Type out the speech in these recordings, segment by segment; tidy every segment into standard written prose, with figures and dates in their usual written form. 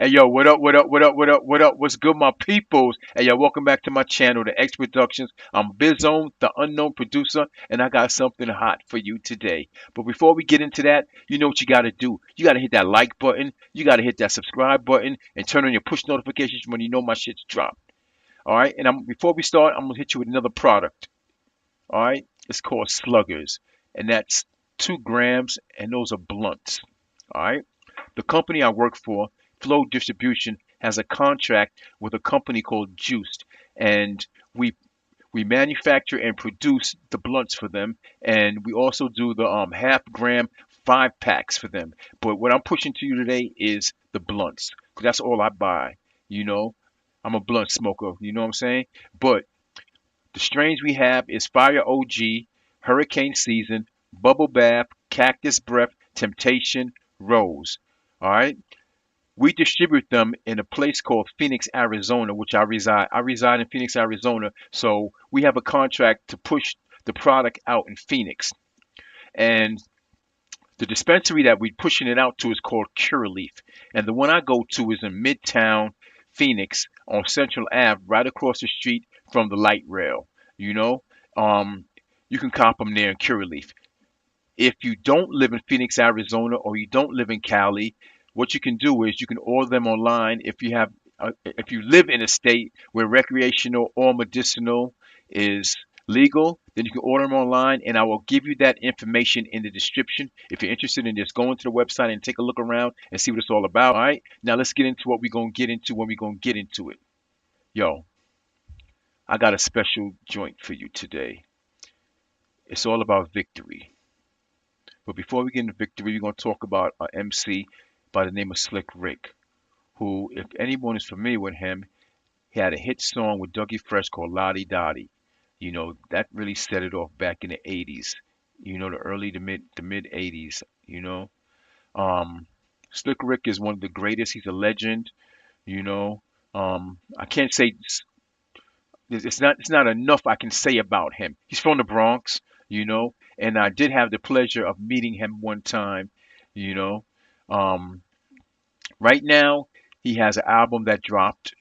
Hey yo, what up, what up, what up, what up, what up? What's good, my peoples? Hey yo, welcome back to my channel, The X Productions. I'm Bizone, the unknown producer, and I got something hot for you today. But before we get into that, you know what you gotta do. You gotta hit that like button, you gotta hit that subscribe button, and turn on your push notifications when you know my shit's dropped. Alright, and before we start, I'm gonna hit you with another product. Alright, it's called Sluggers, and that's 2 grams, and those are blunts. Alright. The company I work for, Flow Distribution, has a contract with a company called Juiced, and we we manufacture and produce the blunts for them, and we also do the half-gram 5 packs for them. But what I'm pushing to you today is the blunts, 'cause that's all I buy. You know, I'm a blunt smoker. You know what I'm saying? But the strains we have is Fire OG, Hurricane Season, Bubble Bath, Cactus Breath, Temptation, Rose. All right. We distribute them in a place called Phoenix, Arizona, which I reside. I reside in Phoenix, Arizona, so we have a contract to push the product out in Phoenix. And the dispensary that we're pushing it out to is called Curaleaf, and the one I go to is in Midtown Phoenix on Central Ave, right across the street from the light rail. You know, um, you can cop them there in Curaleaf. If you don't live in Phoenix, Arizona, or you don't live in Cali, what you can do is you can order them online. If you live in a state where recreational or medicinal is legal, then you can order them online, and I will give you that information in the description if you're interested in just going to the website and take a look around and see what it's all about. All right, now let's get into what we're gonna get into when we're gonna get into it. Yo, I got a special joint for you today. It's all about victory. But before we get into victory, we're going to talk about an MC by the name of Slick Rick, who, if anyone is familiar with him, he had a hit song with Dougie Fresh called Lottie Dottie. You know, that really set it off back in the 80s. You know, the early to mid 80s, you know. Um, Slick Rick is one of the greatest. He's a legend, you know. I can't say it's not enough I can say about him. He's from the Bronx, you know, and I did have the pleasure of meeting him one time, you know. Um, right now, he has an album that dropped.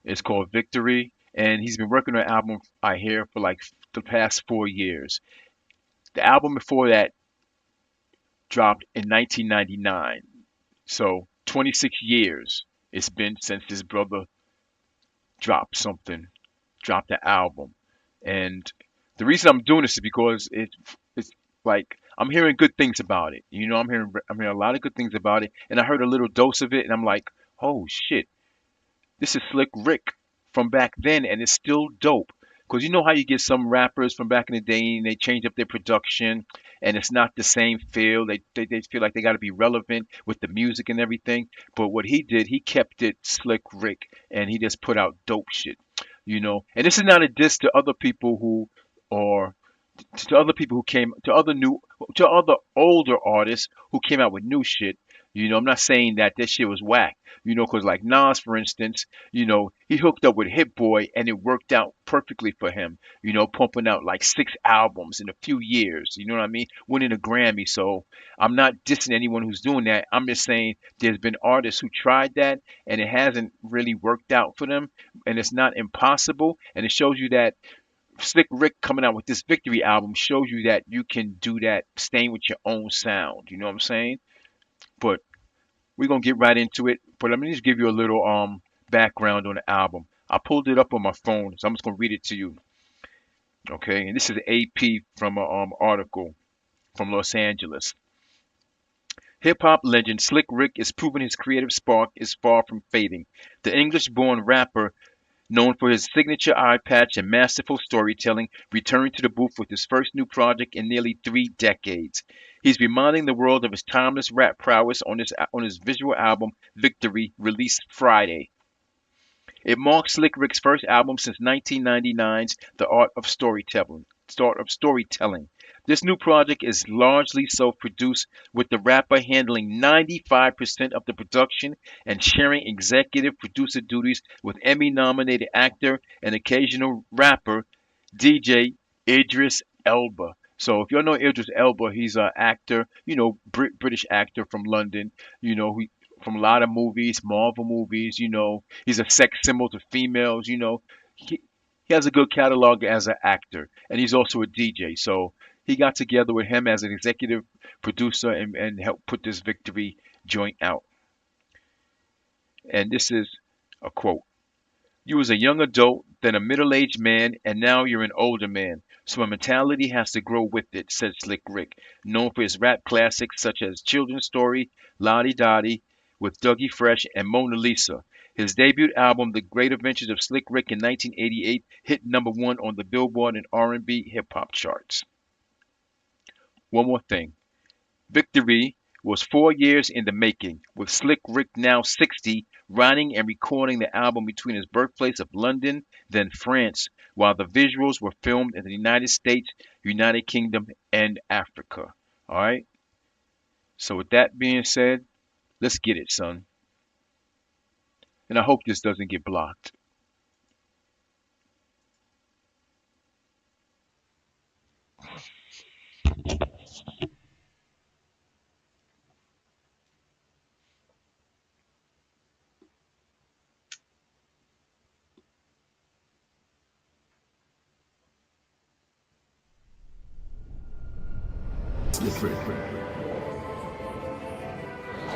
It's called Victory, and he's been working on an album I hear for like the past 4 years. The album before that dropped in 1999, so 26 years it's been since his brother dropped something, dropped an album. And the reason I'm doing this is because it's like I'm hearing good things about it. You know, I'm hearing a lot of good things about it, and I heard a little dose of it, and I'm like, oh shit, this is Slick Rick from back then, and it's still dope. Because you know how you get some rappers from back in the day and they change up their production and it's not the same feel. They feel like they got to be relevant with the music and everything. But what he did, he kept it Slick Rick and he just put out dope shit, you know. And this is not a diss to other people who, or to other people who came, to other older artists who came out with new shit. You know, I'm not saying that this shit was whack, you know, because like Nas, for instance, you know, he hooked up with Hit Boy and it worked out perfectly for him, you know, pumping out like 6 albums in a few years, you know what I mean? Winning a Grammy. So I'm not dissing anyone who's doing that. I'm just saying there's been artists who tried that and it hasn't really worked out for them. And it's not impossible. And it shows you that Slick Rick coming out with this Victory album shows you that you can do that, staying with your own sound. You know what I'm saying? But we're gonna get right into it. But let me just give you a little background on the album. I pulled it up on my phone, so I'm just gonna read it to you. Okay, and this is AP from an article from Los Angeles. Hip hop legend Slick Rick is proving his creative spark is far from fading. The English born rapper, known for his signature eye patch and masterful storytelling, returned to the booth with his first new project in nearly 3 decades. He's reminding the world of his timeless rap prowess on his visual album Victory, released Friday. It marks Slick Rick's first album since 1999's The Art of Storytelling. This new project is largely self-produced, with the rapper handling 95% of the production and sharing executive producer duties with Emmy-nominated actor and occasional rapper DJ Idris Elba. So if you all know Idris Elba, he's an actor, you know, British actor from London, you know, from a lot of movies, Marvel movies. He's a sex symbol to females. He has a good catalog as an actor, and he's also a DJ. So he got together with him as an executive producer and helped put this Victory joint out. And this is a quote. You was a young adult, then a middle-aged man, and now you're an older man. So my mentality has to grow with it, said Slick Rick, known for his rap classics such as Children's Story, Lottie Dottie, with Dougie Fresh, and Mona Lisa. His debut album, The Great Adventures of Slick Rick in 1988, hit #1 on the Billboard and R&B hip-hop charts. One more thing. Victory was 4 years in the making, with Slick Rick now 60, writing and recording the album between his birthplace of London, then France, while the visuals were filmed in the United States, United Kingdom, and Africa. All right? So with that being said, let's get it, son. And I hope this doesn't get blocked.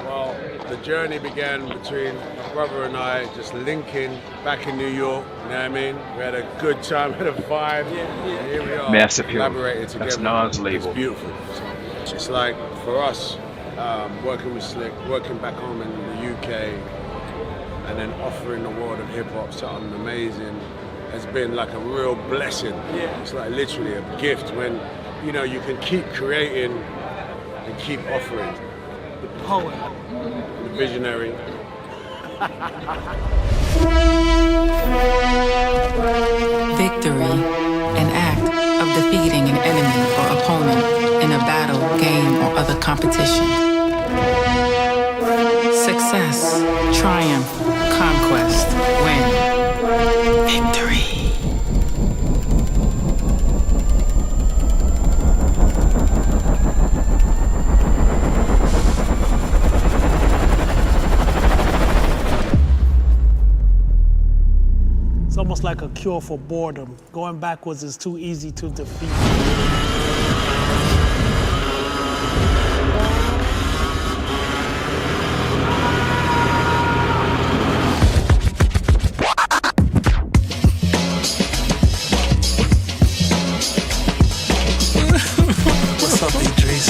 Well, the journey began between my brother and I, just linking back in New York, you know what I mean? We had a good time, had a vibe, and here we are, Massive Hill. collaborated together. That's Nas' label. It's beautiful. It's like, for us, working with Slick, working back home in the UK, and then offering the world of hip-hop something amazing, has been like a real blessing. It's like literally a gift when, you can keep creating and keep offering. The poet. The visionary. Victory, an act of defeating an enemy or opponent in a battle, game, or other competition. Success, triumph, conquest, win, victory. It's almost like a cure for boredom. Going backwards is too easy to defeat. What's up, Idris?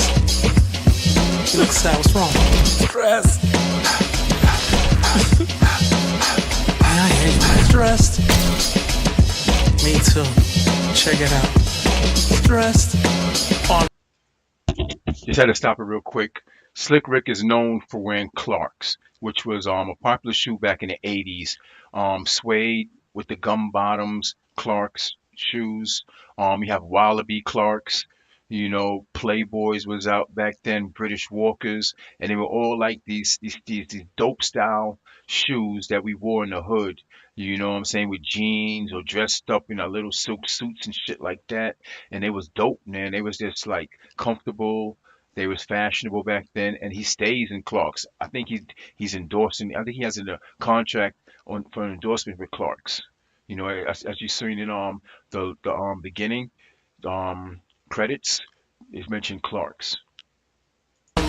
You look sad. What's wrong? Stressed. I hear you. Stressed. Me too. Check it out. Stressed. On. Just had to stop it real quick. Slick Rick is known for wearing Clarks, which was a popular shoe back in the 80s. Suede with the gum bottoms, Clarks shoes. You have Wallaby Clarks. Playboys was out back then, British Walkers, and they were all like these dope style shoes that we wore in the hood. You know what I'm saying? With jeans or dressed up in our little silk suits and shit like that. And they was dope, man. They was just like comfortable. They was fashionable back then, and he stays in Clarks. I think he's endorsing. I think he has a contract for an endorsement with Clarks. As you seen in the beginning credits, it's mentioned Clarks.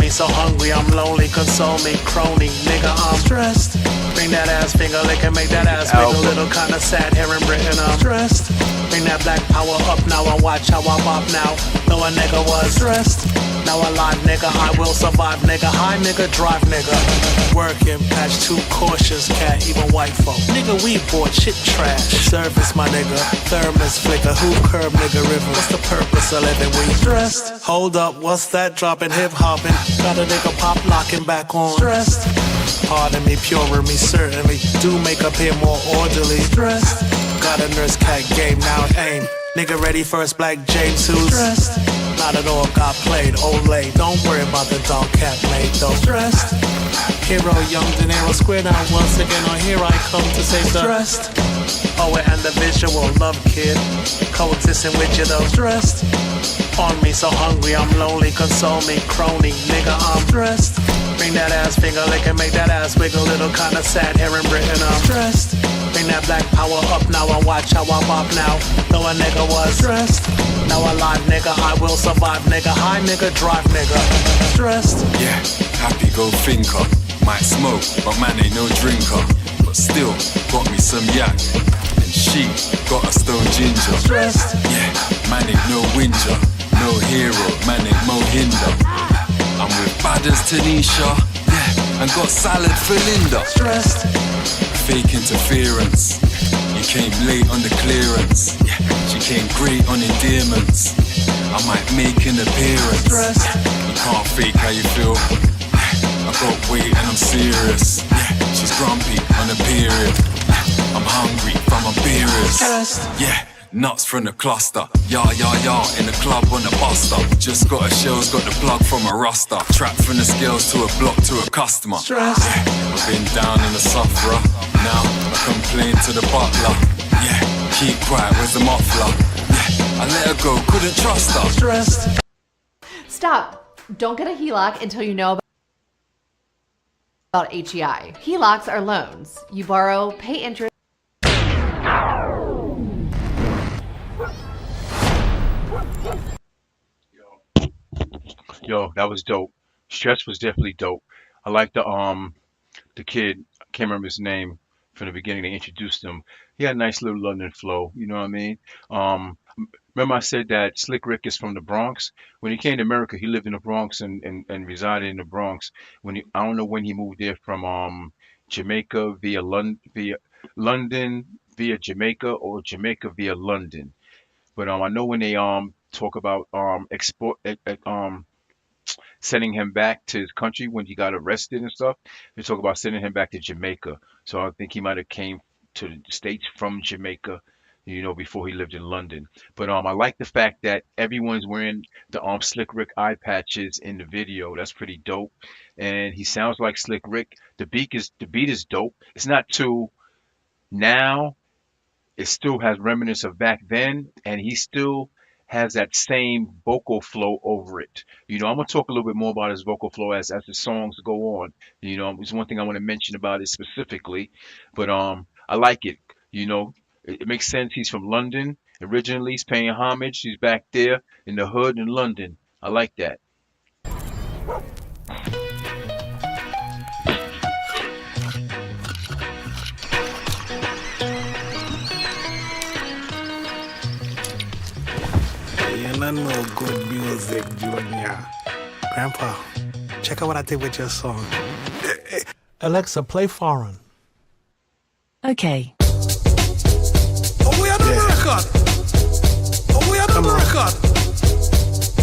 Me so hungry, I'm lonely, console me, crony, nigga, I'm stressed. Bring that ass finger, lick and make that ass wiggle, little kinda sad here in Britain, I'm stressed. Bring that black power up now and watch how I bop now. Though a nigga was stressed, now alive nigga, I will survive nigga, high nigga, drive nigga. Working, patch too cautious, cat, even white folk. Nigga, we bought shit trash. Service my nigga, thermos flicker, who curb nigga river. What's the purpose of living? We stressed. Hold up, what's that dropping, hip hopping? Got a nigga pop locking back on. Stressed. Pardon me, purer me, certainly. Do make up here more orderly. Stressed. Got a nurse cat game, now aim. Nigga ready first black James who's stressed. Not at all got played, Olay. Don't worry about the dog cat made though. Stressed. Hero young De Niro square now once again on here I come to say stressed. Poet and the visual love kid. Coexisting with you though. Stressed. On me so hungry I'm lonely, console me, crony, nigga I'm stressed. Bring that ass finger lick and make that ass wiggle. Little kinda sad here in Britain. I'm stressed. Bring that black power up now and watch how I pop now. Though a nigga was stressed. Now alive nigga, I will survive nigga. High nigga, drive nigga. Stressed. Yeah, happy go thinker. Might smoke, but man ain't no drinker. But still, got me some yak. And she got a stone ginger. Stressed. Yeah, man ain't no whinger. No hero, man ain't Mo Hinder. I'm with Badders Tanisha. Yeah, and got salad for Linda. Stressed. Fake interference. You came late on the clearance. Yeah, she came great on endearments. I might make an appearance. Stressed. You can't fake how you feel. I got weight and I'm serious. Yeah, she's grumpy on a period. I'm hungry from a beerers. Yeah, nuts from the cluster. Yah, in the club on the buster. Just got a shells, got the plug from a ruster. Trapped from the scales to a block to a customer. Yeah, I've been down in the sufferer. Now I complain to the butler. Yeah, keep quiet, where's the muffler? Yeah, I let her go, couldn't trust her. Stressed. Stop. Don't get a HELOC until you know about HEI. HELOCs are loans. You borrow, pay interest. Yo, that was dope. Stress was definitely dope. I like the kid. I can't remember his name from the beginning. They introduced him. He had a nice little London flow. You know what I mean? Remember I said that Slick Rick is from the Bronx. When he came to America, he lived in the Bronx and resided in the Bronx. I don't know when he moved there from Jamaica via London via Jamaica or Jamaica via London. But I know when they talk about sending him back to his country when he got arrested and stuff. They talk about sending him back to Jamaica. So I think he might have came to the States from Jamaica, before he lived in London. But I like the fact that everyone's wearing the Slick Rick eye patches in the video. That's pretty dope. And he sounds like Slick Rick. The beat is dope. It's not too now. It still has remnants of back then, and he still has that same vocal flow over it. I'm gonna talk a little bit more about his vocal flow as the songs go on. It's one thing I want to mention about it specifically, but I like it. It makes sense. He's from London originally. He's paying homage. He's back there in the hood in London. I like that. You don't know good music, Junior. Grandpa, check out what I did with your song. Alexa, play foreign. Okay. Oh, we are the record. Oh, we are the record.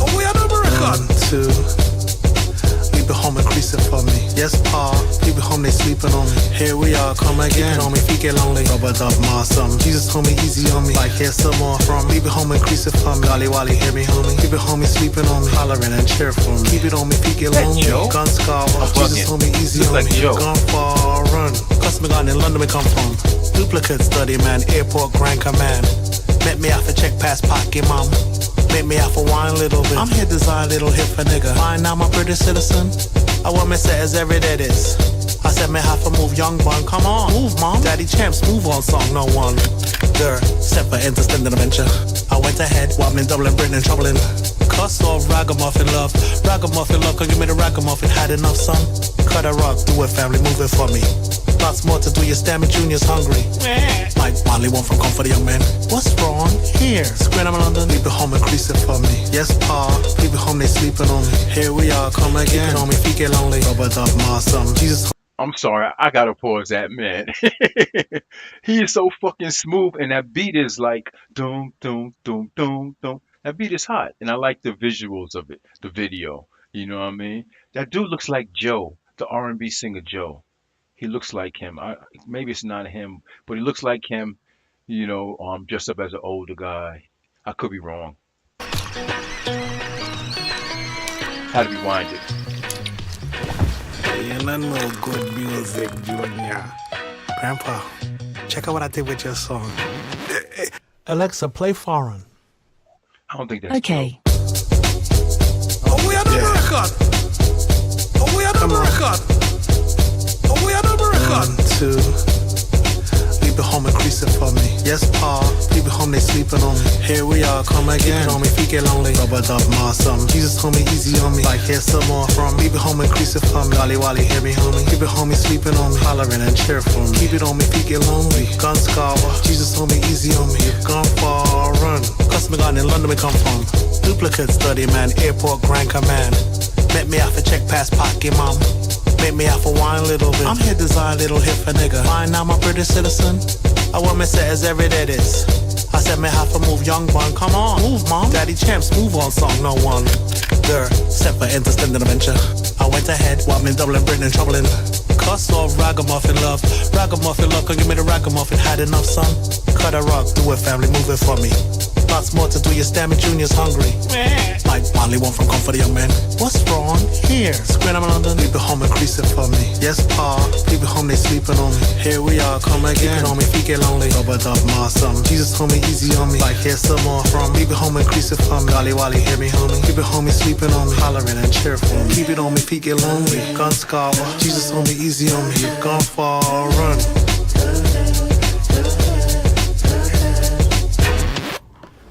Oh, we are the record. 1, 2. Leave it home and crease it for me. Yes, Pa. Leave it home, they sleeping on me. Here we are, come again. Keep it on me, feet get lonely. Rubber dub, ma, something. Jesus told me easy on me. Like, here's some more from. Leave it home and crease it for me. Golly, Wally, hear me, homie. Keep it home, he sleeping on me. Hollering and cheer for me. Keep it on me, feet get lonely. Gun scar, Jesus told me easy on me. Gone far, run. Customer gun in London, we come from. Duplicate study, man. Airport, Grand Command. Met me out for check pass pocket, mom. Make me out for wine little bit. I'm here design little hip for nigga. Fine, now I'm a British citizen. I want me say as every day this. I said me have to move young bun. Come on, move mom. Daddy champs, move on song, no one. There, step for interstellar adventure. I went ahead, while I'm in Dublin, Britain, and troubling. Cuss off, ragamuffin love. Ragamuffin love, can give me the ragamuffin. Had enough, son. Cut a rug, do it, family, move it for me. Lots more to do, your stammer junior's hungry. Like Molly, one from Comfort Young Man. What's wrong? Here, screen I'm in London. Leave it home and crease it for me. Yes, Pa, leave it home, they sleeping on me. Here we are, come again. Keep it on me, feet get lonely. Rubber dub, ma, something. Jesus. I'm sorry, I gotta pause that, man. He is so fucking smooth, and that beat is like doom, doom, doom, doom, doom. That beat is hot, and I like the visuals of it, the video. You know what I mean? That dude looks like Joe, the R&B singer Joe. He looks like him. Maybe it's not him, but he looks like him. Dressed up as an older guy. I could be wrong. Had to rewind it. You don't know good music, Junior. Grandpa, check out what I did with your song. Alexa, play foreign. I don't think that's Okay. Oh, we are the record. Oh, we are the record. Oh, we are the record. 1, 2. Leave it home and crease it for me. Yes, pa. Leave it home, they sleeping on me. Here we are, come again. Keep it on me, feet get lonely. Rubber dub, ma, something. Jesus told me easy on me. Like, here's some more from. Leave it home and crease it for me. Wally, wally, hear me, homie. Keep it home, he sleeping on me. Hollering and cheer for me. Keep it on me, feet get lonely. Gun scar. Jesus told me easy on me. You've gone far, run. Customer gun in London, we come from. Duplicate study, man. Airport, Grand Command. Met me out for check pass pocket, mom. Make me out for wine little bit. I'm here design little hit for nigga. Fine now my British citizen. I want me say as every day this. I said me have to move young one. Come on, move mom. Daddy champs move on song no one. Girl, set for interstant adventure. I went ahead while me Dublin, Britain and troubling. Cuss off ragamuffin love. Ragamuffin love, come give me the ragamuffin. Had enough son. Cut a rug, do it family, move it for me. Lots more to do, your stamina junior's hungry. Like Molly one from Comfort Young Man. What's wrong here? Square I'm in London, leave it home and crease it for me. Yes, pa, leave it home, they sleeping on me. Here we are, come again. Keep it on me, feet get lonely. Rubber dub, ma, something. Jesus told me easy on me. Like here's some more from. Leave it home and crease it for me. Wally, wally, hear me, homie. Keep it home, he sleeping on me. Hollering and cheerful. Keep it on me, feet get lonely. Gun scar, Jesus told me easy on me. You've gone far, run.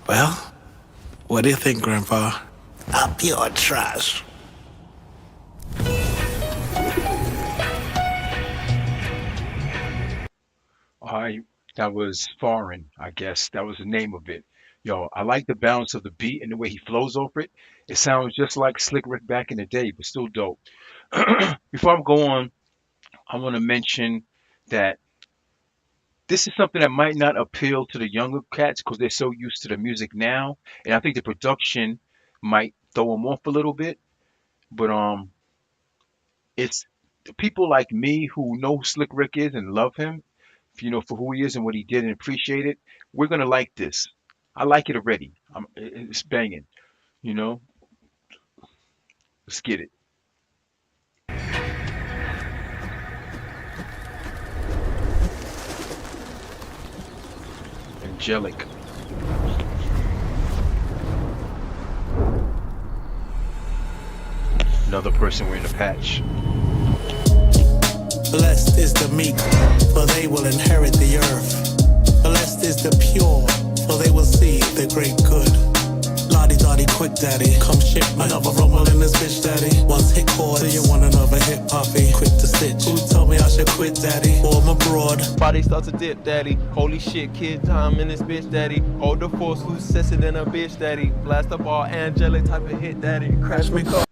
Well, what do you think, Grandpa? Up your trash. That was Foreign, I guess. That was the name of it. Yo, I like the balance of the beat and the way he flows over it. It sounds just like Slick Rick back in the day, but still dope. Before I go on, I want to mention that this is something that might not appeal to the younger cats because they're so used to the music now, and I think the production might throw them off a little bit. But it's the people like me who know who Slick Rick is and love him, for who he is and what he did and appreciate it. We're gonna like this. I like it already. It's banging. You know, let's get it. Angelic. Another person wearing a patch. Blessed is the meek, for they will inherit the earth. Blessed is the pure, for they will see the great good. Lottie Dottie quick daddy, come shit me. Another rumble in this bitch daddy. Once hit chords, do you want another hit poppy? Quick to stitch. Who told me I should quit daddy? Or I'm abroad. Body starts to dip daddy. Holy shit, kid time in this bitch daddy. Hold the force, who's sissy than a bitch daddy. Blast the ball, angelic type of hit daddy. Crash me car.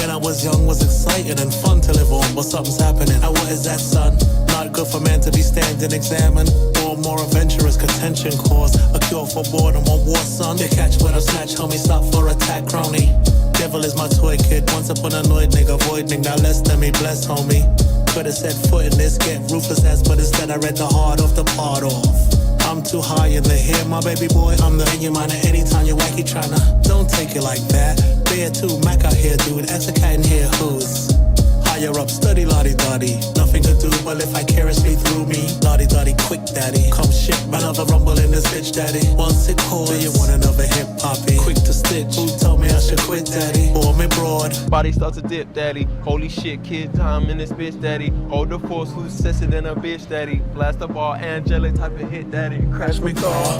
When I was young was exciting and fun to live on, but something's happening. Now what is that, son? Not good for man to be standing examined. Or more adventurous contention cause. A cure for boredom or war, son. You catch when I snatch, homie, stop for attack, crony. Devil is my toy kid, once upon a annoyed nigga, voiding. Now less than me, bless, homie. Could've set foot in this, get ruthless ass, but instead I read the heart of the part off. I'm too high in the hair, my baby boy. I'm the in your mind at any time you're wacky tryna. Don't take it like that. Bear too, Mac out here, dude. That's a cat in here who's higher up, study lottie dotty. Nothing to do but live vicariously through me. Lottie dotty, quick daddy. Come shit, another rumble in this bitch daddy. Once it calls, do you want another hip poppy? Quick to stitch. Who told me I should quit daddy? Or me broad. Body starts to dip daddy. Holy shit, kid time in this bitch daddy. Hold the force, who's sissy than a bitch daddy. Blast the ball, angelic type of hit daddy. Crash me car.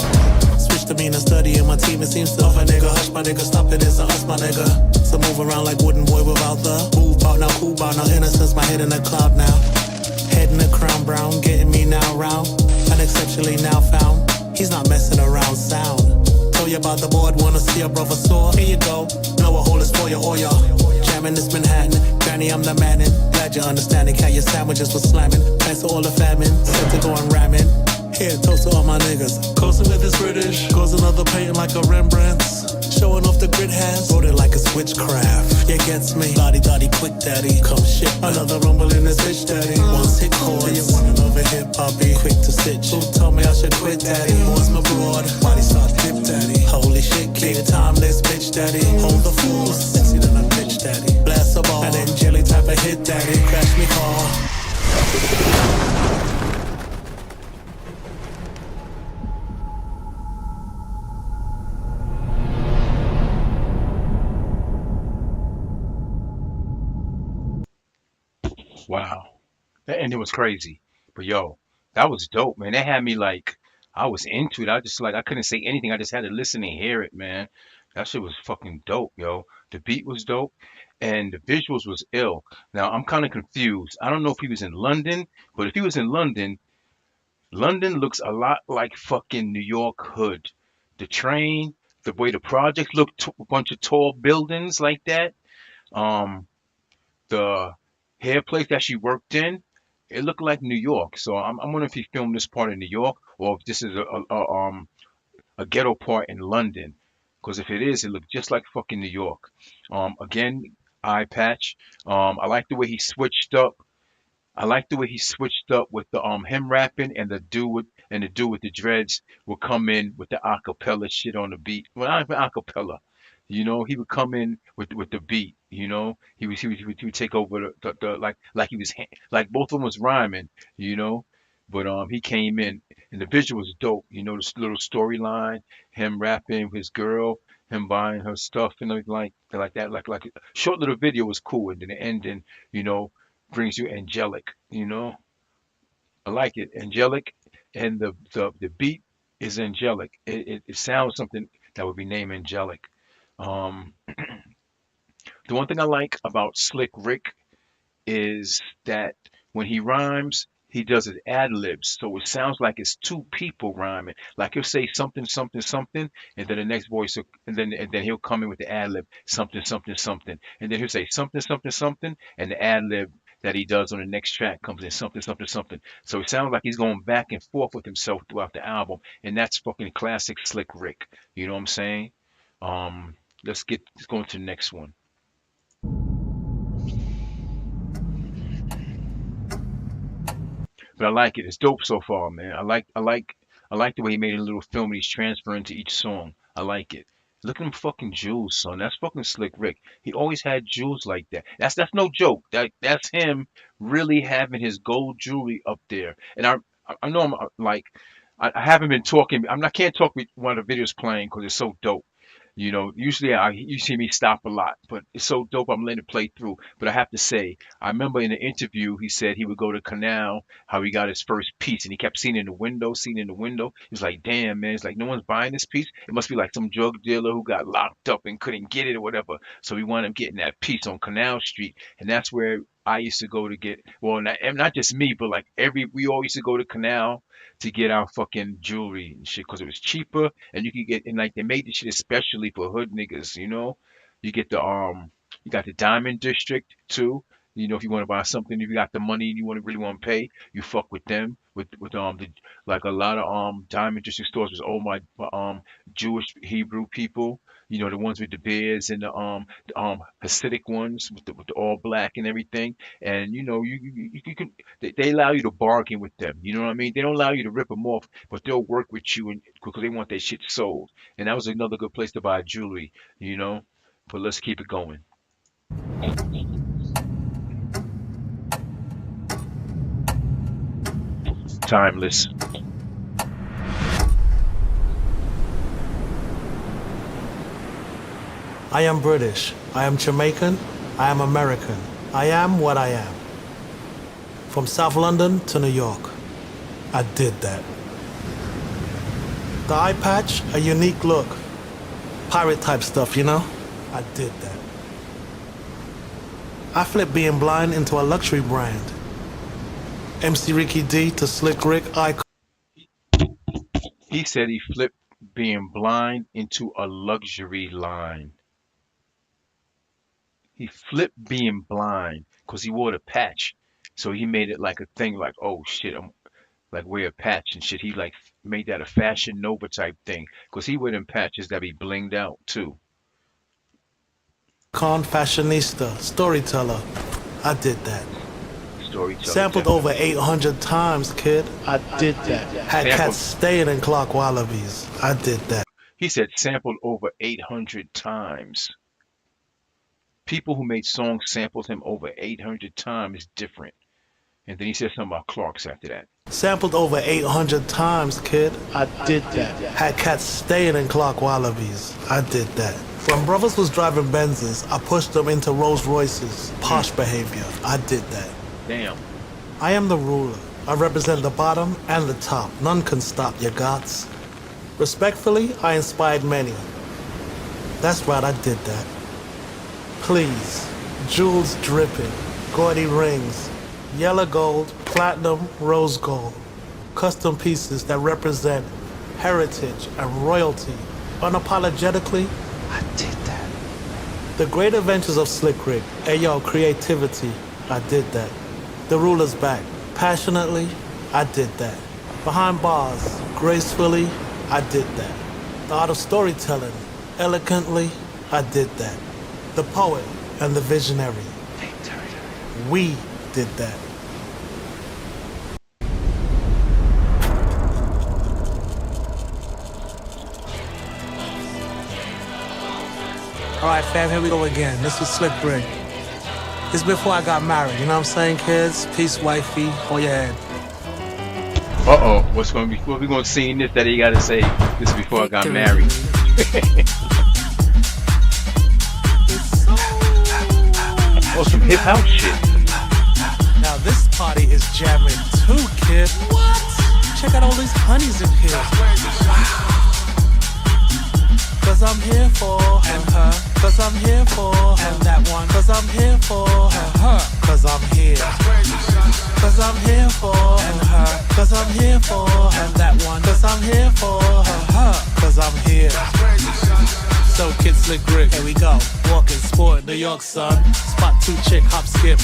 Switch to me and study in my team, it seems to off a nigga. Hush my nigga, stop it, it's a us my nigga. So move around like wooden boy without the move out now, cool out now, innocence, my head in the cloud now. Head in the crown brown, getting me now round. Unexceptionally now found, he's not messing around sound. Told you about the board, wanna see a brother soar. Here you go, know a hole is for you, or ya. Jamming this Manhattan, granny I'm the mannin'. Glad you're understanding, how your sandwiches was slamming. Thanks to all the famine, set to go and ramming. Here, toast to all my niggas. Coasting with this British. Goes another painting like a Rembrandt's. Showing off the grid has. Wrote it like it's witchcraft. Yeah, gets me. Lottie dottie quick daddy. Come shit. Another rumble in this bitch daddy. Once hit chords. You want another hip poppy. Quick to stitch. Who told me I should quit daddy? What's my broad? Body start dip daddy. Holy shit, kid. Timeless bitch daddy. Hold the force. Sexy than a bitch daddy. Blast a ball. And then jelly type of hit daddy. Crash me car. Wow. That ending was crazy. But yo, that was dope, man. That had me like, I was into it. I just like, I couldn't say anything. I just had to listen and hear it, man. That shit was fucking dope, yo. The beat was dope and the visuals was ill. Now, I'm kind of confused. I don't know if he was in London, but if he was in London, London looks a lot like fucking New York hood. The train, the way the projects look, a bunch of tall buildings like that. Um, the hair place that she worked in, it looked like New York. So I'm wondering if he filmed this part in New York or if this is a ghetto part in London. Because if it is, it looked just like fucking New York. Again, eye patch. I like the way he switched up. I like the way he switched up with the him rapping and the dude with the dreads would come in with the acapella shit on the beat. Well, not even acapella. He would come in with the beat. He would take over the like he was like both of them was rhyming. You know, but he came in and the visual was dope. This little storyline, him rapping with his girl, him buying her stuff and everything like that. Like a short little video was cool, and then the ending, you know, brings you angelic. I like it, angelic, and the beat is angelic. It sounds something that would be named angelic. Um, the one thing I like about Slick Rick is that when he rhymes, he does it ad libs, so it sounds like it's two people rhyming. Like he'll say something, something, something, and then the next voice, and then he'll come in with the ad lib, something, something, something, and then he'll say something, something, something, and the ad lib that he does on the next track comes in something, something, something. So it sounds like he's going back and forth with himself throughout the album, and that's fucking classic Slick Rick. You know what I'm saying? Um, let's go into the next one. But I like it. It's dope so far, man. I like the way he made a little film and he's transferring to each song. I like it. Look at them fucking jewels, son. That's fucking Slick Rick. He always had jewels like that. That's no joke. That's him really having his gold jewelry up there. And I know like I haven't been talking. I can't talk with one of the videos playing because it's so dope. Usually you see me stop a lot, but it's so dope I'm letting it play through. But I have to say, I remember in the interview he said he would go to Canal, how he got his first piece, and he kept seeing it in the window, seeing it in the window. He was like, damn, man, it's like no one's buying this piece. It must be like some drug dealer who got locked up and couldn't get it or whatever. So he wound up getting that piece on Canal Street, and that's where I used to go to get, well, not just me, but like we all used to go to Canal to get our fucking jewelry and shit because it was cheaper and you could get, and like they made this shit especially for hood niggas. You get you got the Diamond District too. If you want to buy something, if you got the money and you really want to pay, you fuck with them. Like a lot of Diamond District stores was owned by Jewish Hebrew people. The ones with the beards and the Hasidic ones with the all black and everything. And you can they allow you to bargain with them. You know what I mean? They don't allow you to rip them off, but they'll work with you and because they want their shit sold. And that was another good place to buy jewelry. But let's keep it going. Timeless. I am British. I am Jamaican. I am American. I am what I am. From South London to New York. I did that. The eye patch, a unique look. Pirate type stuff, I did that. I flipped being blind into a luxury brand. MC Ricky D to Slick Rick icon. He said he flipped being blind into a luxury line. He flipped being blind because he wore the patch. So he made it like a thing like, oh shit, I'm like wear a patch and shit. He like made that a Fashion Nova type thing because he wear them patches that be blinged out too. Con fashionista, storyteller. I did that. Storyteller. Sampled over 800 times, kid. I did that. Had cats staying in clock wallabies. I did that. He said sampled over 800 times. People who made songs sampled him over 800 times is different. And then he said something about Clarks after that. Sampled over 800 times, kid. I did that. Had cats staying in clock wallabies. I did that. When brothers was driving Benzes, I pushed them into Rolls Royces. Posh behavior. I did that. Damn. I am the ruler. I represent the bottom and the top. None can stop your gods. Respectfully, I inspired many. That's right, I did that. Please, jewels dripping, gaudy rings, yellow gold, platinum, rose gold. Custom pieces that represent heritage and royalty. Unapologetically, I did that. The great adventures of Slick Rick, Ayo, creativity, I did that. The ruler's back, passionately, I did that. Behind bars, gracefully, I did that. The art of storytelling, elegantly, I did that. The poet and the visionary, we did that. All right, fam, here we go again. This was Slick Rick. This is before I got married, you know what I'm saying, kids? Peace, wifey, hold your head. Uh-oh. What we gonna see in this that he gotta say this before I got married? Oh, some hip hop shit. Now this party is jamming too, kid. What? Check out all these honeys in here. Cause I'm here for and her. Cause I'm here for and that one. Cause I'm here for her. Cause I'm here. Cause I'm here for and her. Cause I'm here for and that one. Cause I'm here for her. Cause I'm here. So Kid Slick Rick, here we go. Walking, sport, New York, son. Spot 2 chick, hop, skip.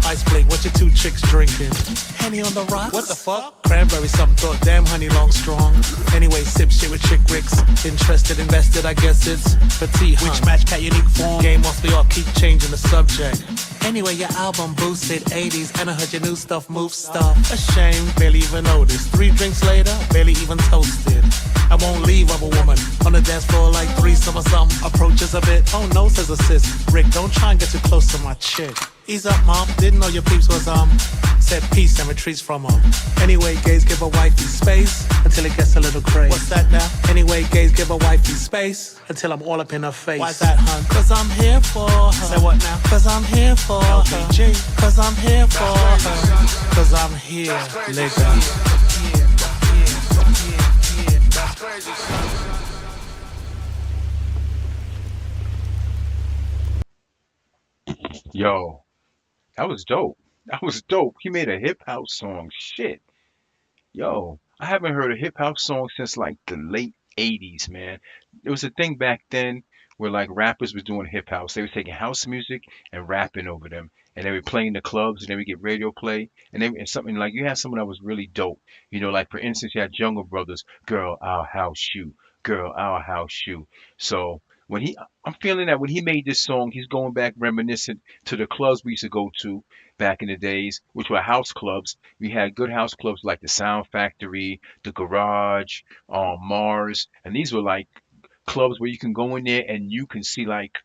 Ice blink, what your 2 chicks drinking? Henny on the rocks? What the fuck? Cranberry, something thought, damn honey long strong. Anyway, sip shit with chick Ricks. Interested, invested, I guess it's petite. Which match cat unique form? Game off the off, keep changing the subject. Anyway, your album boosted 80s, and I heard your new stuff, move stuff. A shame, barely even noticed. 3 drinks later, barely even toasted. I won't leave of a woman on the dance floor like threesome or something. Approaches a bit. Oh no, says a sis. Rick, don't try and get too close to my chick. Ease up, mom. Didn't know your peeps was said peace and retreats from Anyway, gays give a wifey space until it gets a little crazy. What's that now? Anyway, gays give a wifey space until I'm all up in her face. Why's that, hun? Cause I'm here for her. Say what now? Cause I'm here for LBG. Her. Cause I'm here for her. Cause I'm here, nigga. Yo, that was dope. That was dope. He made a hip hop song. Shit. Yo, I haven't heard a hip hop song since like the late 80s, man. There was a thing back then where like rappers was doing hip hop. So they were taking house music and rapping over them. And they were playing the clubs and then we get radio play. And something like you had someone that was really dope. You know, like for instance, you had Jungle Brothers, Girl, I'll House You. Girl, I'll House You. So I'm feeling that when he made this song, he's going back reminiscent to the clubs we used to go to back in the days, which were house clubs. We had good house clubs like the Sound Factory, the Garage, Mars, and these were like clubs where you can go in there and you can see like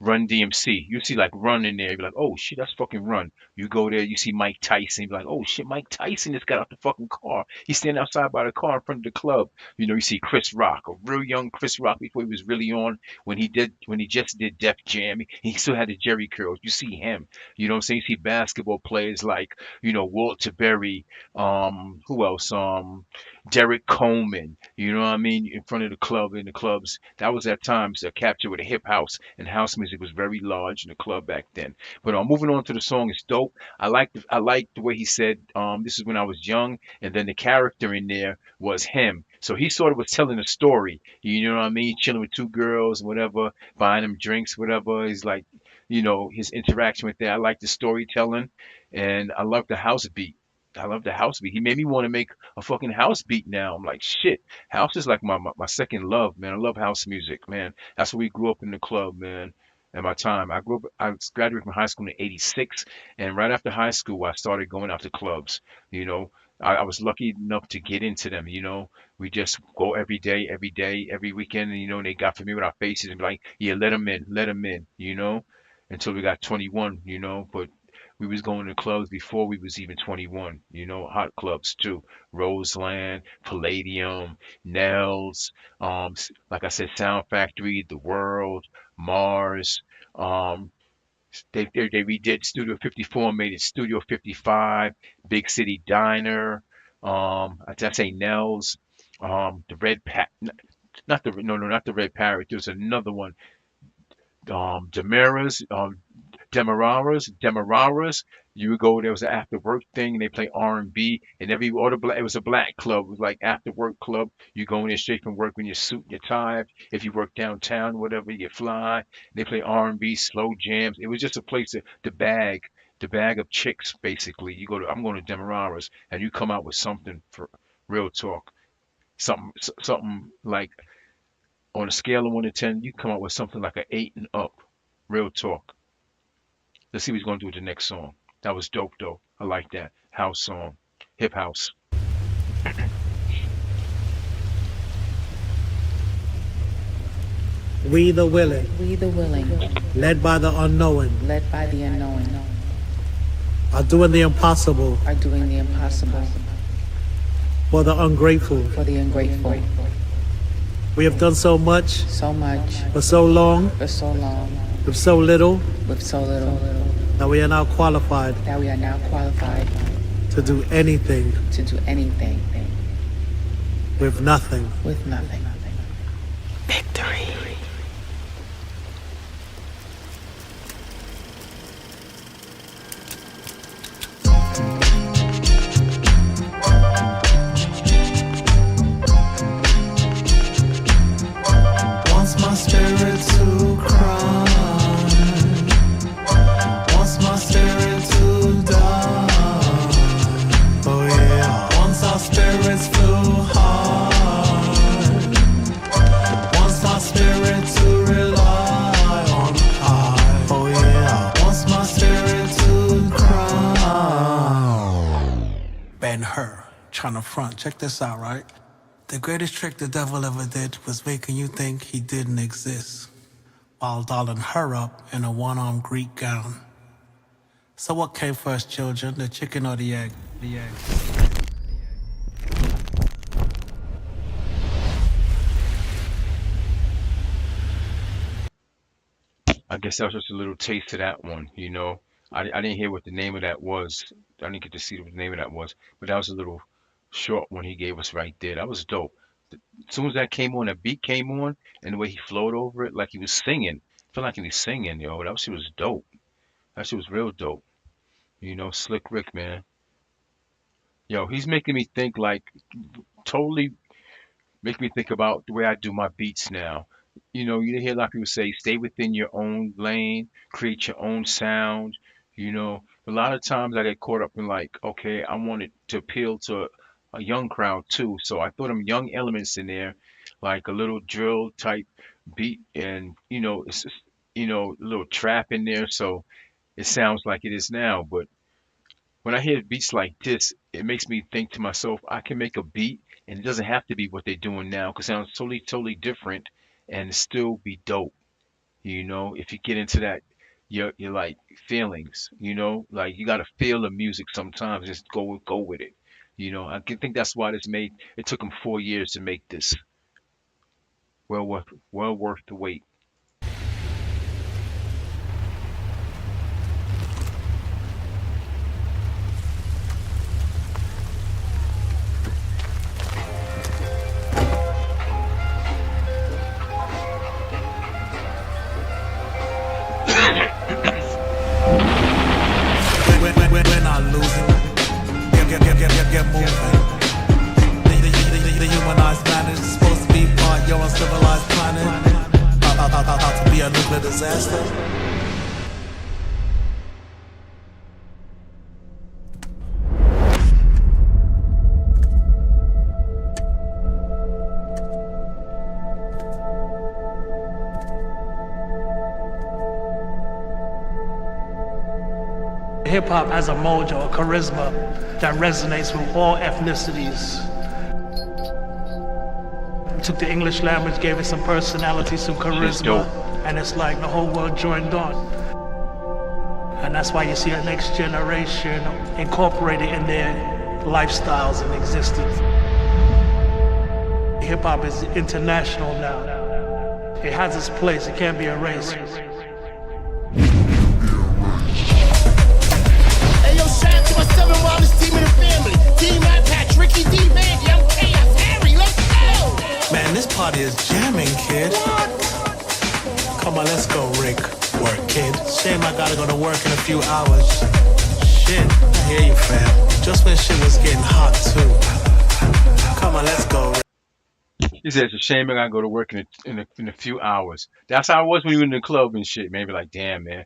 Run DMC. You see like Run in there, you be like, oh shit, that's fucking Run. You go there, you see Mike Tyson, you be like, oh shit, Mike Tyson just got out the fucking car. He's standing outside by the car in front of the club. You know, you see Chris Rock, a real young Chris Rock before he was really on when he just did Def Jam. He still had the Jerry curls. You see him. You know what I'm saying? You see basketball players like, you know, Walt Berry, who else? Derek Coleman, you know what I mean, in front of the club in the clubs. That was at times a capture with a hip house, and house music was very large in the club back then. But moving on to the song, it's dope. I like the way he said, this is when I was young, and then the character in there was him. So he sort of was telling a story, you know what I mean, chilling with 2 girls, whatever, buying them drinks, whatever. He's like, you know, his interaction with that. I like the storytelling, and I love the house beat. I love the house beat. He made me want to make a fucking house beat now. I'm like, shit. House is like my second love, man. I love house music, man. That's where we grew up in the club, man. At my time, I graduated from high school in '86, and right after high school, I started going out to clubs. You know, I was lucky enough to get into them. You know, we just go every day, every weekend, and you know, they got familiar with our faces and be like, yeah, let them in. You know, until we got 21. You know, but we was going to clubs before we was even 21, you know, hot clubs too. Roseland, Palladium, Nels, like I said, Sound Factory, The World, Mars, um, They redid Studio 54, made it Studio 55, Big City Diner, I say Nels, the Red Pat, not the no no not the Red Parrot. There's another one, Demara's, Demararas. You would go there was an after work thing and they play R&B and every all the black it was a black club. It was like after work club. You go in there straight from work in your suit and your tie. If you work downtown, whatever, you get fly. They play R&B, slow jams. It was just a place the bag of chicks basically. I'm going to Demararas and you come out with something for real talk. Something like on a scale of 1 to 10, you come out with something like an 8 and up. Real talk. Let's see what he's gonna do with the next song. That was dope though. I like that. House song. Hip house. We the willing, led by the unknowing, are doing the impossible for the ungrateful. We have done so much, for so long, with so little, that we are now qualified to do anything with nothing. Victory. Wants my spirit to cry. Wants my spirit to die. Oh yeah. Wants our spirits flew high. Wants our spirit to rely on high. Oh yeah. Wants my spirit to cry. Ben-Hur, trying to front. Check this out, right? The greatest trick the devil ever did was making you think he didn't exist, while dolling her up in a one-armed Greek gown. So what came first, children, the chicken or the egg? The egg. I guess that was just a little taste of that one, you know. I didn't hear what the name of that was. I didn't get to see what the name of that was, but that was a little short one he gave us right there. That was dope. As soon as that came on, that beat came on, and the way he flowed over it, like he was singing, felt like he was singing, yo. That shit was dope. That shit was real dope. You know, Slick Rick, man. Yo, he's making me think like totally make me think about the way I do my beats now. You know, you hear a lot of people say, stay within your own lane, create your own sound. You know, a lot of times I get caught up in like, okay, I want it to appeal to a young crowd too. So I throw them young elements in there, like a little drill type beat, and it's just, a little trap in there, so it sounds like it is now. But when I hear beats like this, it makes me think to myself, I can make a beat, and it doesn't have to be what they're doing now, because it sounds totally, totally different, and still be dope. If you get into that, your like feelings. Like you gotta feel the music sometimes. Just go with it. I can think that's why this made. It took them 4 years to make this. Well worth the wait. We're not losing. Get moving. The humanized man is supposed to be part your uncivilized planet. About to be a nuclear disaster. Hip-hop has a mojo, a charisma that resonates with all ethnicities. Took the English language, gave it some personality, some charisma, and it's like the whole world joined on. And that's why you see a next generation incorporated in their lifestyles and existence. Hip-hop is international now. It has its place, it can't be erased. Man, this party is jamming, kid. Come on, let's go, Rick. Work, kid. Shame I gotta go to work in a few hours. Shit, I hear you, fam. Just when shit was getting hot, too. Come on, let's go, Rick. He said it's a shame I gotta go to work in a few hours. That's how it was when you were in the club and shit, man. Be like, damn, man.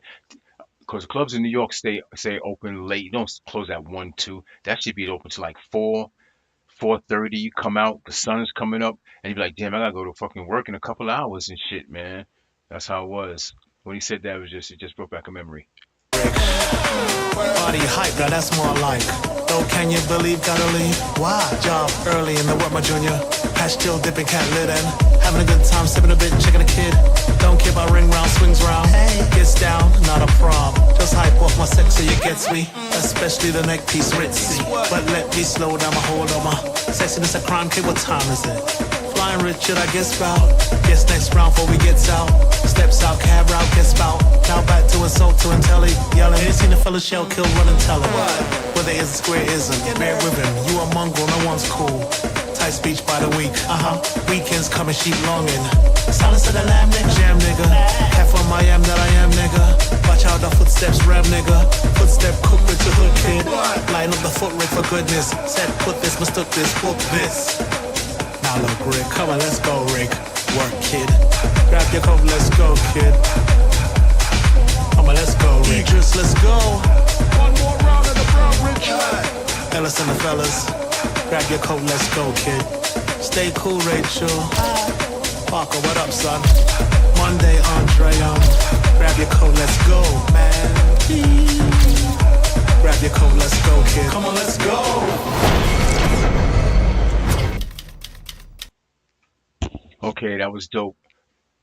Because clubs in New York stay open late. You don't close at 1, 2. That should be open to like 4, 4:30. You come out, the sun's coming up, and you be like, damn, I gotta go to fucking work in a couple hours and shit, man. That's how it was. When he said that, it just brought back a memory. Body hype, now that's more like. Oh, can you believe gotta leave? Why? Job early in the work, my junior. Hash still dipping, cat lit and having a good time, sipping a bit, checking a kid. Don't care about ring round, swings round. Hey, gets down, not a problem. Just hype off my sex so you gets me. Especially the neck piece, ritzy. But let me slow down my hold on my sexiness a crime, kid, what time is it? Flying Richard, I guess bout. Guess next round before we gets out. Steps out, cab route, guess bout. Now back to assault to intelli. Yelling, ain't seen a fella shell kill, run and tell him. Whether it's square ism, bear with him. You a mongrel, no one's cool. Tight speech by the week. Weekends coming, sheep longing. Silence of the lamb, nigga. Jam, nigga. Half on my am that I am, nigga. Watch out the footsteps, ram, nigga. Footstep cook with your hood, kid. Line up the foot rig for goodness. Said put this, mistook this, book this. Now look, Rick, come on, let's go, Rick. Work, kid. Grab your coat, let's go, kid. Come on, let's go, Rick. Idris, let's go. One more round of the brown, Rich. Ellis and the fellas. Grab your coat, let's go, kid. Stay cool, Rachel. Parker, what up, son? Monday, Andre, grab your coat, let's go, man. Grab your coat, let's go, kid. Come on, let's go. Okay, that was dope.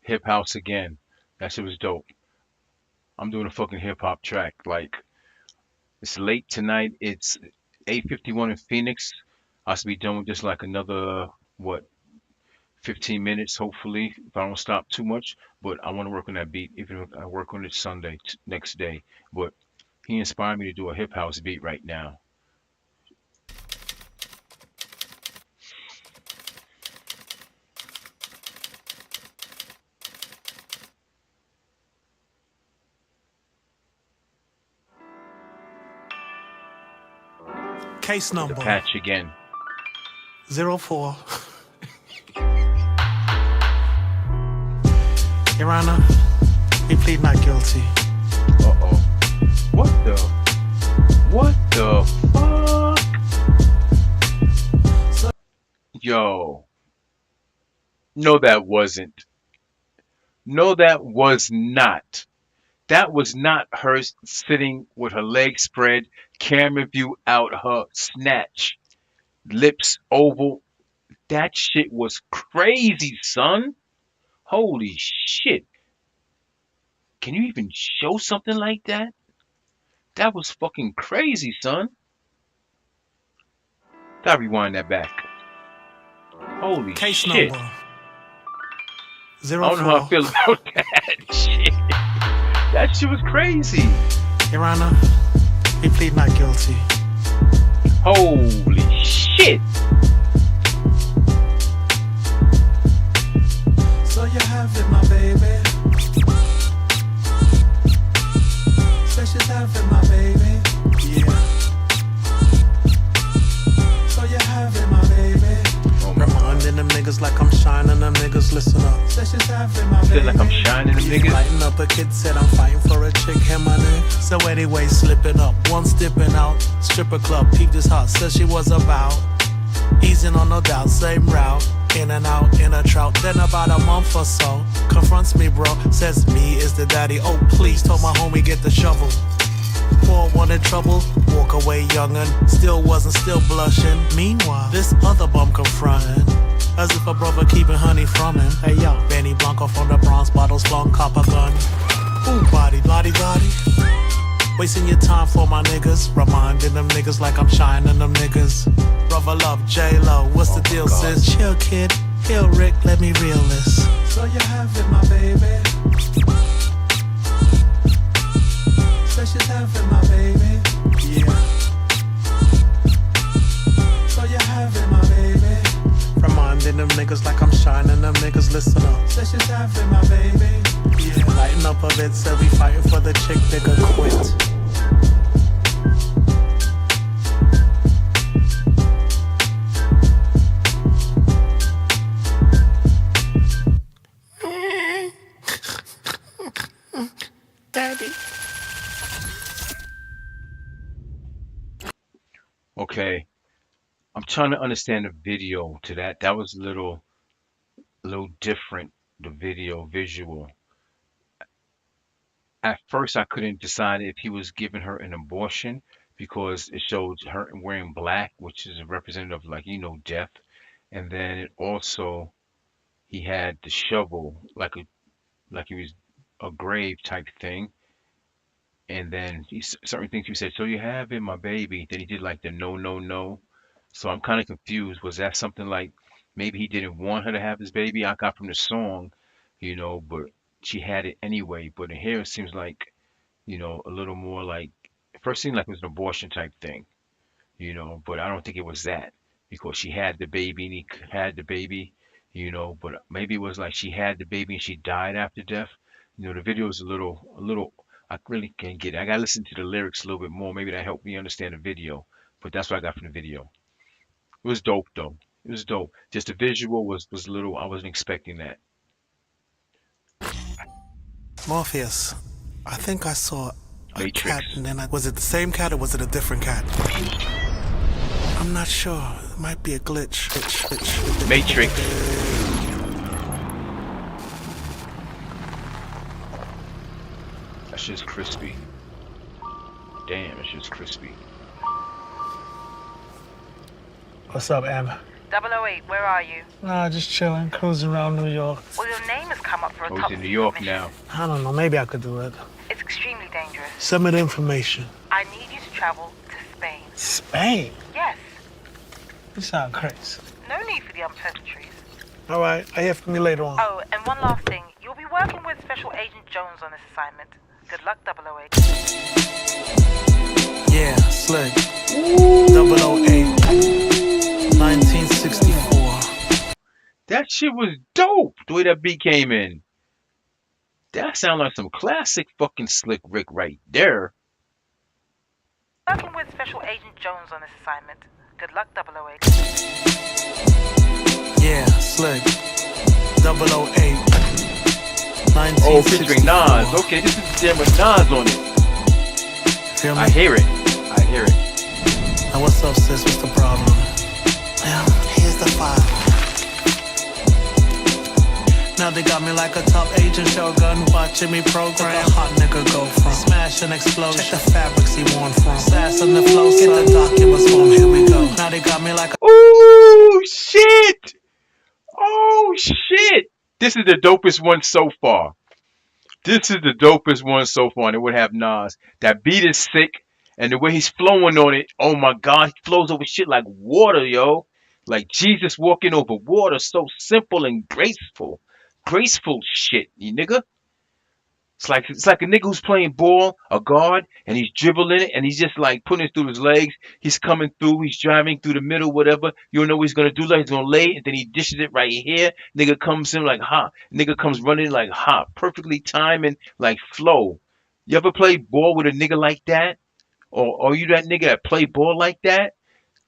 Hip house again. That shit was dope. I'm doing a fucking hip hop track. Like, it's late tonight. It's 8:51 in Phoenix. I should be done with this like another 15 minutes, hopefully, if I don't stop too much. But I want to work on that beat, even if I work on it Sunday, next day. But he inspired me to do a hip house beat right now. Case number. The patch again. 04. Your Honor, we plead not guilty. Uh-oh. What the fuck? Yo. No, that wasn't. No, that was not. That was not her sitting with her legs spread, camera view out her snatch, lips oval. That shit was crazy, son. Holy shit. Can you even show something like that? That was fucking crazy, son. Gotta rewind that back. Holy Case shit. Number. I don't know how I feel about that shit. That shit was crazy. Your Honor, we plead not guilty. Holy shit. So you have it, my baby. So she's having my baby. Yeah. So you have it, my baby. Reminding them niggas like I'm shining them niggas, listen up. So she's having my baby. Feel like I'm shining them niggas. Lighting up, a kid said I'm fighting for a chick, him my nigga. So anyway, slipping up, one stepping out. Stripper club, peeped his heart, said she was about. Easing on no doubt, same route. In and out, in a trout. Then about a month or so, confronts me, bro. Says me is the daddy. Oh, please, told my homie get the shovel. Poor wanted trouble, walk away youngin'. Still wasn't, still blushing. Meanwhile, this other bum confronting. As if a brother keeping honey from him. Hey yo, Benny Blanco from the bronze bottles, flung copper gun. Ooh, body, body, body. Wasting your time for my niggas. Reminding them niggas like I'm shining them niggas. Brother love, J-Lo, what's the deal, sis? Chill, kid. Hill, Rick, let me reel this. So you have it, my baby. So she's having my baby. Yeah. So you have it. having my baby. Yeah. Lighten up a bit, so we fighting for the chick nigga quit. Daddy. Okay, I'm trying to understand the video to that. That was a little different. The video visual. At first, I couldn't decide if he was giving her an abortion because it showed her wearing black, which is a representative of, like, death. And then it also he had the shovel like he was a grave type thing. And then certain things he said, "So you have in my baby." Then he did like the no, no, no. So I'm kind of confused. Was that something like maybe he didn't want her to have his baby? I got from the song, but she had it anyway. But in here it seems like, a little more like, it first seemed like it was an abortion type thing, but I don't think it was that because she had the baby and he had the baby, but maybe it was like she had the baby and she died after death. The video is a little, I really can't get it. I gotta listen to the lyrics a little bit more. Maybe that helped me understand the video, but that's what I got from the video. It was dope though. It was dope. Just the visual was a little, I wasn't expecting that. Morpheus, I think I saw a Matrix. cat, and then was it the same cat or was it a different cat? I'm not sure. It might be a glitch. Matrix. That shit's crispy. Damn, that shit's crispy. What's up, Em? 008, where are you? Nah, just chilling, cruising around New York. Well, your name has come up for a Oh, top he's in New York submission. now. I don't know, maybe I could do it. It's extremely dangerous. Send me the information. I need you to travel to Spain. Spain? Yes. You sound crazy. No need for the unpleasantries. All right, I hear from you later on. Oh, and one last thing. You'll be working with Special Agent Jones on this assignment. Good luck, 008. Yeah, slick. 008. 1964. That shit was dope. The way that beat came in. That sound like some classic fucking Slick Rick right there. Working with Special Agent Jones on this assignment. Good luck, 008. Yeah, slick. 008. Oh, featuring Nas. Okay, this is the jam with Nas on it. Feel me? I hear it. I hear it. Now what's up, sis? What's the problem? Well, here's the file. Now they got me like a top agent Shogun, watching me program. Like a hot nigga go from smash and explosion. Check the fabrics he worn from. Sass on the flow, get the documents from. Here we go. Now they got me like a Oh shit! Oh shit! This is the dopest one so far. This is the dopest one so far, and it would have Nas. That beat is sick, and the way he's flowing on it, oh my God, he flows over shit like water, yo. Like Jesus walking over water, so simple and graceful. Graceful shit, you nigga. It's like a nigga who's playing ball, a guard, and he's dribbling it, and he's just like putting it through his legs. He's coming through, he's driving through the middle, whatever. You don't know what he's gonna do. Like he's gonna lay, and then he dishes it right here. Nigga comes in like hot. Nigga comes running like hot, perfectly timing, like flow. You ever play ball with a nigga like that? Or are you that nigga that play ball like that?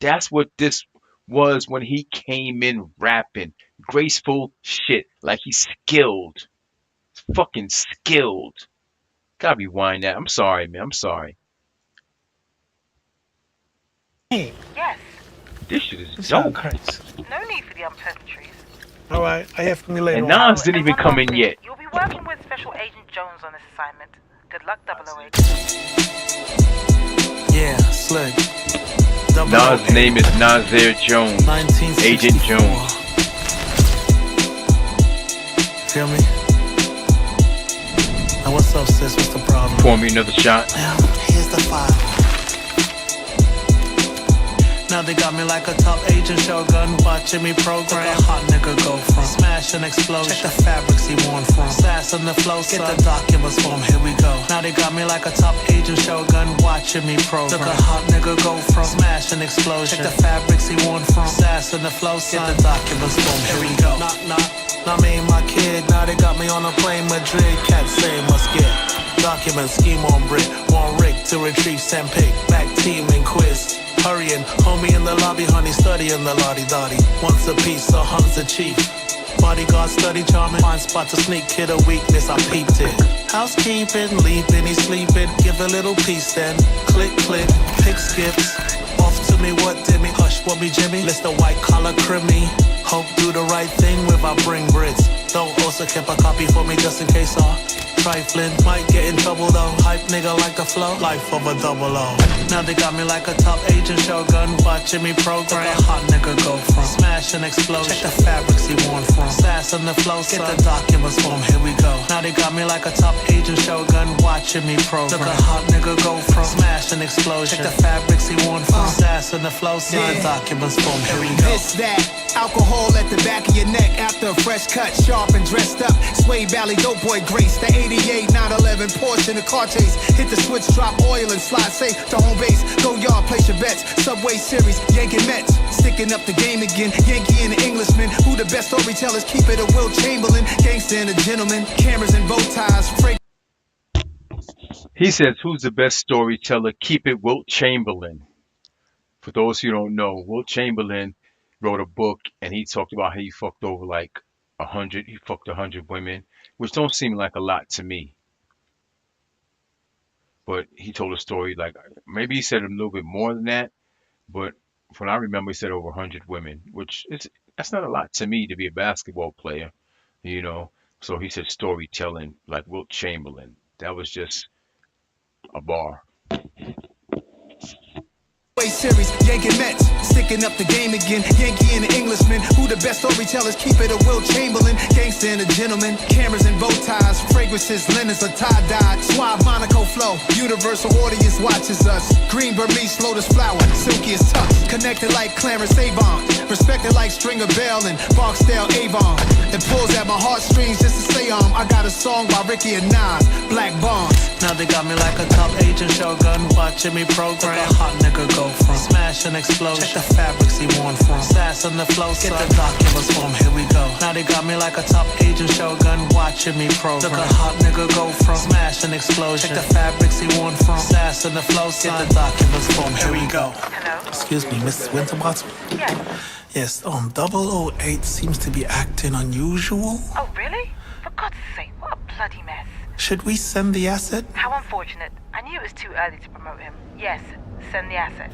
That's what this was when he came in rapping. Graceful shit, like he's skilled. Fucking skilled. Gotta rewind that. I'm sorry, man. I'm sorry. Hey, Yes. This shit is you sound dope. crazy. No need for the unpleasantries. All right, I hear from you later And on. Nas didn't even one come last in thing. yet. You'll be working with Special Agent Jones on this assignment. Good luck, 008. yeah, slick. Nas' name is Nasir Jones. 1964. Agent Jones. Feel me? Now what's up, sis? What's the problem? Pour me another shot. Well, here's the file. Now they got me like a top agent Shogun, watching me program. Like a hot nigga go from smash and explosion. Check the fabrics he worn from. Sass on the flow, get the documents from. Here we go. Now they got me like a top agent Shogun, watching me program. Like a hot nigga go from smash and explosion. Check the fabrics he worn from. Sass on the flow, get the documents from. Here we go. Knock knock. Now me and my kid, now they got me on a plane Madrid. Cats say must get documents, scheme on Brit. One rig to retrieve, send pick, back team and quiz. Hurrying, homie in the lobby, honey studying the lottie-dottie. Once a piece, so hun's the chief. Bodyguard study charming, find spot to sneak, kid a weakness, I peeped it. Housekeeping, leaping, he's sleeping, give a little piece then. Click, click, pick skips. Off to me, what did me? Hush, what me, Jimmy? List the white collar crimmy. Hope do the right thing with I bring Brits. Don't also keep a copy for me just in case trifling, might get in trouble though. Hype nigga like the flow, life of a double O. Now they got me like a top agent shogun, watching me program. Like a hot nigga go from smash and explosion. Check the fabrics he worn from. Sass on the flow, get the documents from. Here we go. Now they got me like a top agent shogun, watching me program. Look a hot nigga go from smash and explosion. Check the fabrics he worn from. Sass on the flow, sign documents from. Here we go. This that alcohol at the back of your neck after a fresh cut, sharp and dressed up. Sway Valley dope boy grace. The 88 911 Porsche in the car chase. Hit the switch, drop oil and slide safe to home base. Go yard, place your bets. Subway Series, Yankee Mets. Sticking up the game again. Yankee and the Englishman. Who the best storytellers? Keep it a Wilt Chamberlain. Gangster and a gentleman. Cameras and bow ties. He says, who's the best storyteller? Keep it Wilt Chamberlain. For those who don't know, Wilt Chamberlain wrote a book and he talked about how he fucked over like 100, he fucked 100 women, which don't seem like a lot to me. But he told a story like, maybe he said a little bit more than that, but from what I remember, he said over 100 women, which is, that's not a lot to me to be a basketball player, you know. So he said storytelling like Wilt Chamberlain. That was just a bar. Series, Yankee Mets, sticking up the game again. Yankee and the Englishman, who the best storytellers? Keep it a Wilt Chamberlain, gangster and a gentleman. Cameras and bow ties, fragrances, linens are tie-dyed. Suave Monaco flow, universal audience watches us. Green Burmese, lotus flower, silky as tucks. Connected like Clarence Avon, respected like Stringer Bell and Barksdale Avon. It pulls at my heartstrings just to say I got a song by Ricky and Nas, Black Bonds. Now they got me like a top agent shogun, watching me program. Like a hot nigga go from smash and explosion. Check the fabrics he worn from. Sass on the flow, get the documents from. Here we go. Now they got me like a top agent shogun, watching me program. Look a hot nigga go from smash and explosion. Check the fabrics he worn from. Sass on the flow, get the documents from. Here we go. Hello? Excuse me, Mrs. Winterbottom? Yes. Yes, 008 seems to be acting unusual. Oh, really? For God's sake, what a bloody mess. Should we send the asset? How unfortunate. I knew it was too early to promote him. Yes, send the asset.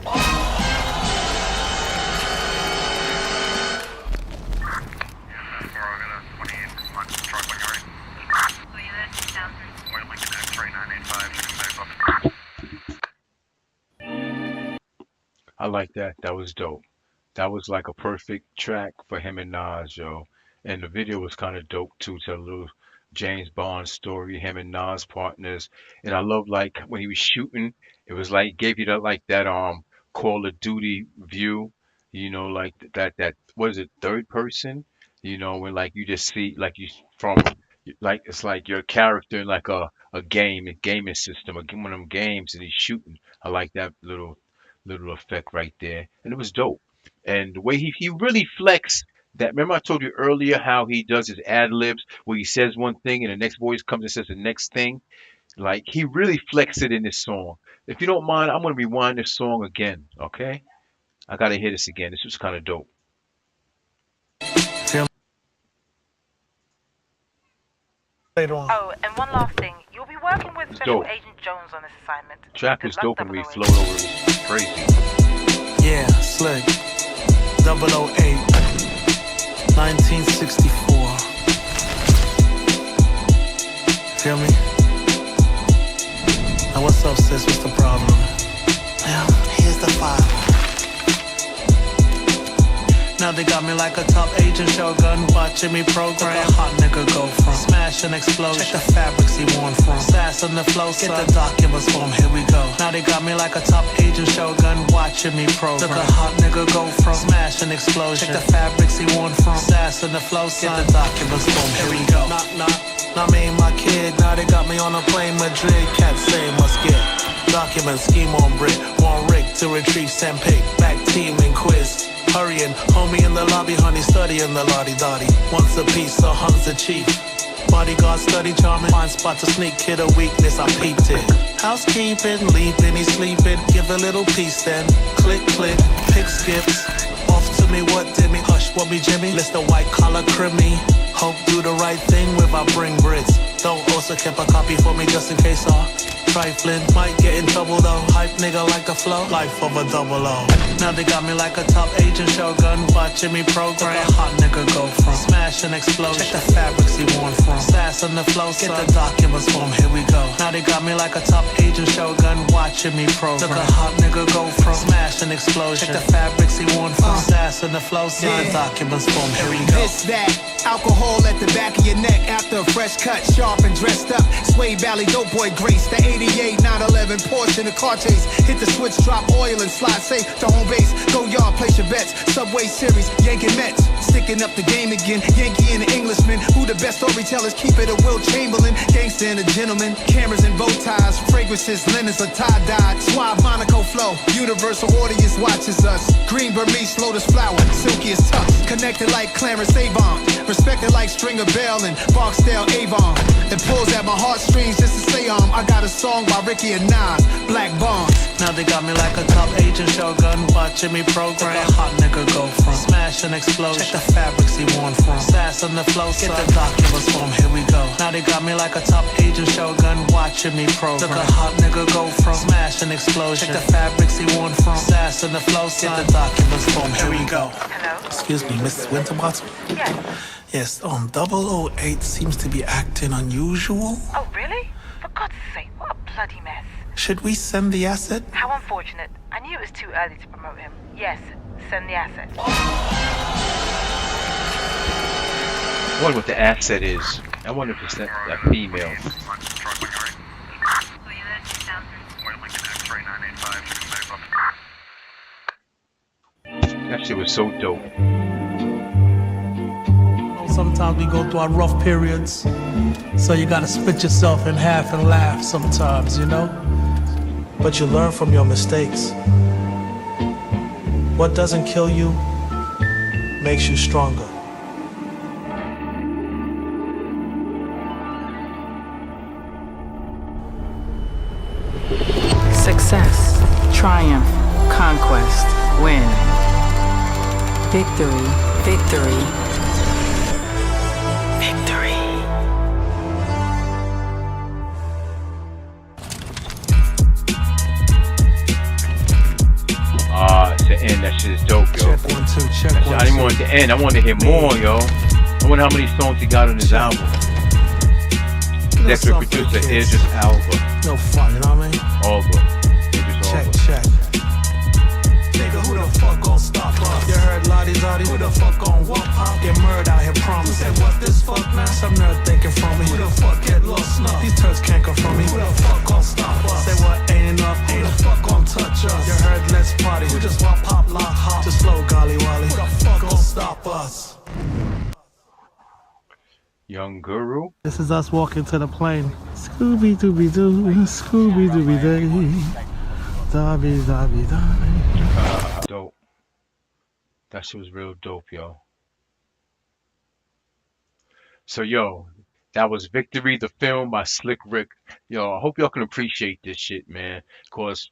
I like that. That was dope. That was like a perfect track for him and Nas, yo. And the video was kind of dope too, to a little James Bond story, him and Nas partners. And I love like when he was shooting, it was like gave you that like that Call of Duty view, you know, like that what is it, third person? You know, when like you just see like you from like it's like your character in like a gaming system, one of them games and he's shooting. I like that little effect right there. And it was dope. And the way he really flexed that. Remember I told you earlier how he does his ad libs where he says one thing and the next voice comes and says the next thing. Like he really flexed it in this song. If you don't mind, I'm gonna rewind this song again. Okay, I gotta hear this again. This was kind of dope. Later on. Oh, and one last thing. You'll be working with Special dope. Agent Jones on this assignment. Track Good was luck, dope and we 008. flowed over. It was crazy. Yeah, slick. 008, 1964. Feel me? Now what's up, sis? What's the problem? Now, here's the file. Now they got me like a top agent shogun, watching me program. Like a hot nigga go from smash and explosion. Check the fabrics he worn from. Sass on the flow, get the documents from. Here we go. Now they got me like a top agent shogun, watching me program. Look a hot nigga go from smash and explosion. Check the fabrics he worn from. Sass on the flow, get the documents from. Here we go. Knock knock. Now me and my kid, now they got me on a plane Madrid. Cats say must get documents, scheme on Brit. One rig to retrieve, send pick, back team and quiz. hurrying. Homie in the lobby, honey, studying the lottie-dottie. Once a piece, so Hun's the chief. Bodyguard study charming, find spot to sneak, kid a weakness, I peeped it. Housekeeping, leaping, he's sleeping, give a little piece then. Click, click, pick skips. Off to me, what did me? Hush, what me, Jimmy? List the white collar crimmy. Hope do the right thing with I bring Brits. Don't also keep a copy for me just in case trifling, might get in trouble though. Hype nigga like the flow, life of a double O. Now they got me like a top agent shogun, watching me program. A hot nigga go from smash and explosion. Check the fabrics he worn from. Sass on the flow, get the documents from. Here we go. Now they got me like a top agent shogun, watching me program. Look a hot nigga go from smash and explosion. Check the fabrics he worn from. Sass on the flow, sign documents from. Here we go. It's that alcohol at the back of your neck after a fresh cut, sharp and dressed up. Sway Valley dope boy Grace, the 88 911 Porsche in the car chase. Hit the switch, drop oil and slide safe to home base. Go yard, place your bets. Subway series, Yankee Mets, sticking up the game again. Yankee and the Englishman, who the best storytellers? Keep it a Wilt Chamberlain, gangster and a gentleman. Cameras and bow ties, fragrances, linens are tie-dyed. Suave Monaco flow, universal audience watches us. Green Burmese, lotus flower, silky as tucks. Connected like Clarence Avon, respected like Stringer Bell and Barksdale Avon. It pulls at my heartstrings just to say I got a song by Ricky and Nas, Black Bonds. Now they got me like a top agent shogun, watching me program. A hot nigga go from smash and explosion. Check the fabrics he worn from. Sass on the flow, get the documents from. Here we go. Now they got me like a top agent shogun, watching me program. Look a hot nigga go from smash and explosion. Check the fabrics he worn from. Sass on the flow, get the documents from. Here we go. Hello? Excuse me, Mrs. Winterbottom? Yes. Yes, 008 seems to be acting unusual. Oh, really? For God's sake, what a bloody mess. Should we send the asset? How unfortunate. I knew it was too early to promote him. Yes, send the asset. I wonder what the asset is. I wonder if it's that female. That shit was so dope. Sometimes we go through our rough periods, so you gotta split yourself in half and laugh sometimes, you know? But you learn from your mistakes. What doesn't kill you makes you stronger. Success, triumph, conquest, win. Victory, victory. To end, that shit is dope, yo. Check 1, 2, check 1, I didn't want it to end. I wanted to hear more, yo. I wonder how many songs he got on his album. Executive producer Idris Elba. No fun, you know what I mean? Elba. Idris Check, Elba. check. Nigga, who the fuck gon' stop us? You heard Lottie Dottie? Who the fuck gon' walk up? Get murdered out here, promise. Who said what this fuck, man? Some nerd thinking from me. Who the fuck get lost snuff? These turds can't come from me. Who the fuck gon' stop us? Say what ain't enough? Ain't the fuck gon' touch us? You heard let's party? Who just want pop, lock, hop? Just slow, golly, wally. Who the fuck gon' stop us? Young Guru. This is us walking to the plane. Scooby Dooby Doo, Scooby Dooby Day. Dobby Dobby Dobby. Dope. That shit was real dope, yo. So, yo, that was Victory, the film by Slick Rick. Yo, I hope y'all can appreciate this shit, man. Cause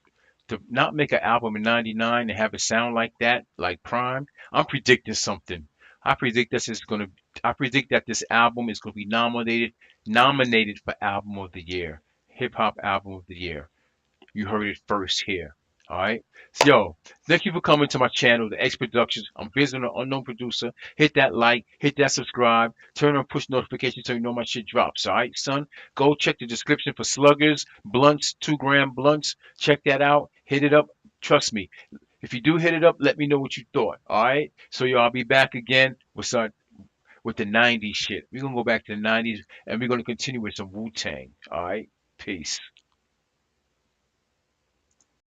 to not make an album in '99 and have it sound like that, like Prime, I'm predicting something. I predict that this album is gonna be nominated for Album of the Year, Hip Hop Album of the Year. You heard it first here. All right. So, yo, thank you for coming to my channel, The X Productions. I'm Vision, an unknown producer. Hit that like, hit that subscribe, turn on push notifications so you know my shit drops. All right, son. Go check the description for Sluggers, blunts, 2-gram blunts. Check that out. Hit it up. Trust me. If you do hit it up, let me know what you thought. All right. So, yo, I'll be back again with the '90s shit. We're gonna go back to the '90s and we're gonna continue with some Wu-Tang. All right. Peace.